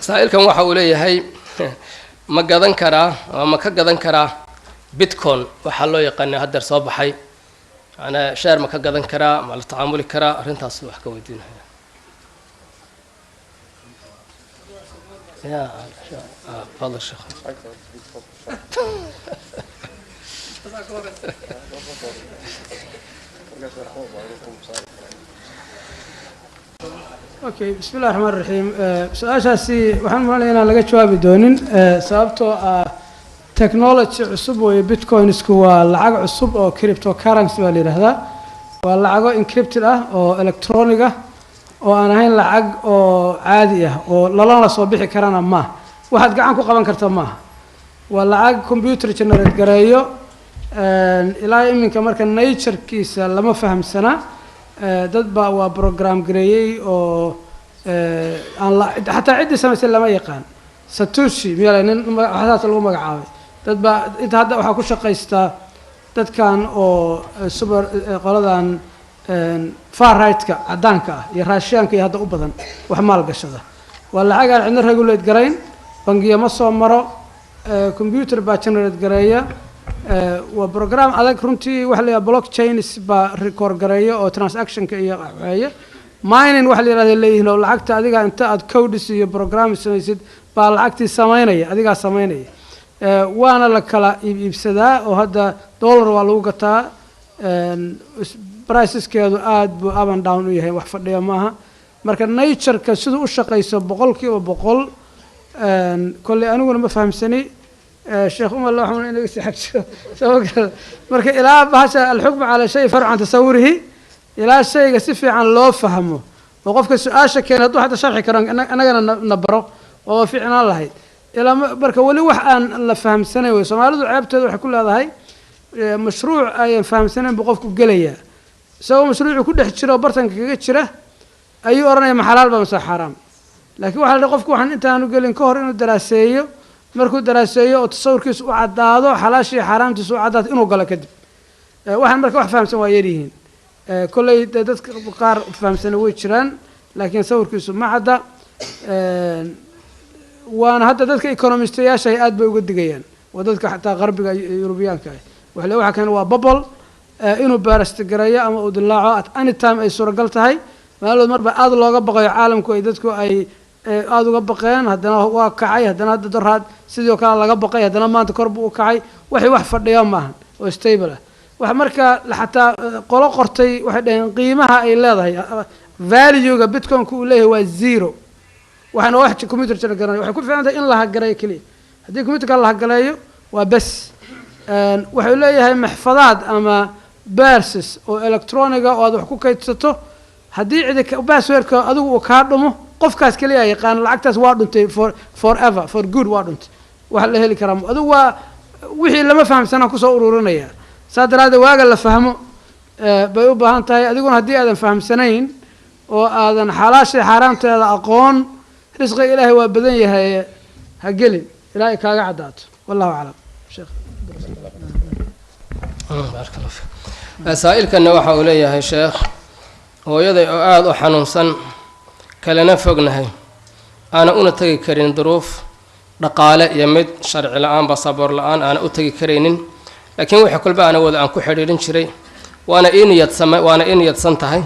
سائلكم waxa uu leeyahay ma gadan karaa ama ka gadan karaa bitcoin waxa loo yaqaan hadda soo baxay ana share ma ka gadan karaa ma la tacaamuli karaa arintaas wax ka weydiinaya يا فضل الشيخ اوكي بسم الله الرحمن الرحيم سؤاشاسي waxaan maleynaa laga jawaabi doonin sababtoo ah technology cusub oo bitcoin-isku waa lacag cusub oo cryptocurrency baa la yiraahdaa waa lacago encrypted ah oo electronic ah oo aan ahayn lacag oo caadi ah oo lala soo bixi karana ma waxaad gacan ku qaban kartaa ma waa lacag computer generate gareeyo ilaa iminka marka nature-kiisa lama fahamsana dad baa waa program gareeyay oo aan xataa cidii samaysay lama yaqaan Satoshi miyalan waxaas lagu magacaabay dad baa inta hadda waxa ku shaqeystaa dadkan oo super qoladan far right-ka cadaanka ah iyo raashiyaanka iyo hadda u badan wax maal gashada waa lacag aan cidna regulate garayn bangiyo ma soo maro computer baa generate gareeya waa program adag runtii wax la yiraahdo blockchain ba record gareeyo oo transaction-ka iyo waxaya mining wax la yiraahdo leeyahay oo lacagta adiga inta aad code iyo program samaysid baa lacagtii sameynaya adiga sameynaya waana la kala iibsadaa oo hadda dollar waa lagu gataa prices-keedu aad buu up and down u yahay wax fadhiya maaha marka nature-ka sidoo u shaqeyso 100% kulli aniguna ma fahamsani sheekh umar loo xamuun inuu si xagjo sababta marka ilaa bahasha al-hukm ala shay far'u an tasawwurihi ilaa shayga si fiican loo fahmo oo qofka su'aasha keenay haduu hada sharxi karo anagana nabaro oo fiicnaan lahayd ilaa marka wali wax aan la fahamsanay way Soomaalidu ceebteedu waxay ku leedahay mashruuc ay fahamsaneen qofku galaya soo mashruucu ku dhex jiro bartanka kaga jira ayuu oranay ma xalaal ba ma xaraam laakiin waxa la qofku waxaan intaan u galin ka hor inuu daraaseeyo markuu daraaseeyo oo tasawurkiisu u cadaado xalaashii xaraamtiisu u cadaado inuu galo kadib waxaan marka wax fahamsan waa yarihiin kulay dadka qaar fahamsan way jiraan laakiin tasawurkiisu ma cada waana hadda dadka economistayaasha aad bay uga digayaan wadadka xataa qarbiga Yurubiyaanka waxa kan waa bubble inuu baarasta gareeyo ama uu dilaaco at any time ay suuragal tahay maalmood marba aad looga baqayo caalamku ay dadku ay aad uga baqeen haddana waa kacay haddana hadda daraad sidoo kale laga baqay haddana maanta kor buu u kacay wax fadhiya maahan oo stable ah wax marka xataa qolo qortay waxay dhaheen qiimaha ay leedahay value-ga bitcoin-ku uu leeyahay waa zero waxaana wax computer jira garanay waxay ku fiicantahay in la hagareeyo kaliya haddii computer-ka la hagareeyo waa bas wuxuu leeyahay maxfadaad ama bases oo electronic oo aad wax ku kaydsato haddii cid password-ka adigu uu ka dhumo qofkaas kaliya yaqaan lacagtaas waa dhuntay forever for good waa dhuntay wax la heli karaa adigu waa wixii lama fahamsana ku soo ururinaya saadaraada waaga la fahmo bay u baahan tahay adiguna haddii aadan fahamsanayn oo aadan xalaashay xaraamteeda aqoon risqiga ilaahay waa badan yahay ha gelin ilaahay kaaga cadaato wallahu a'lam sheekh بارك الله فيك سائلكنا waxa uu leeyahay sheekh hooyaday oo aad u xanuunsan kalena fognahay ana una tagi karin duruuf dhaqaale iyo mid sharci la'aan ba sabor la'aan ana u tagi kareenin laakiin waxa kulba ana wada aan ku xiriirin jiray waana in yadsan tahay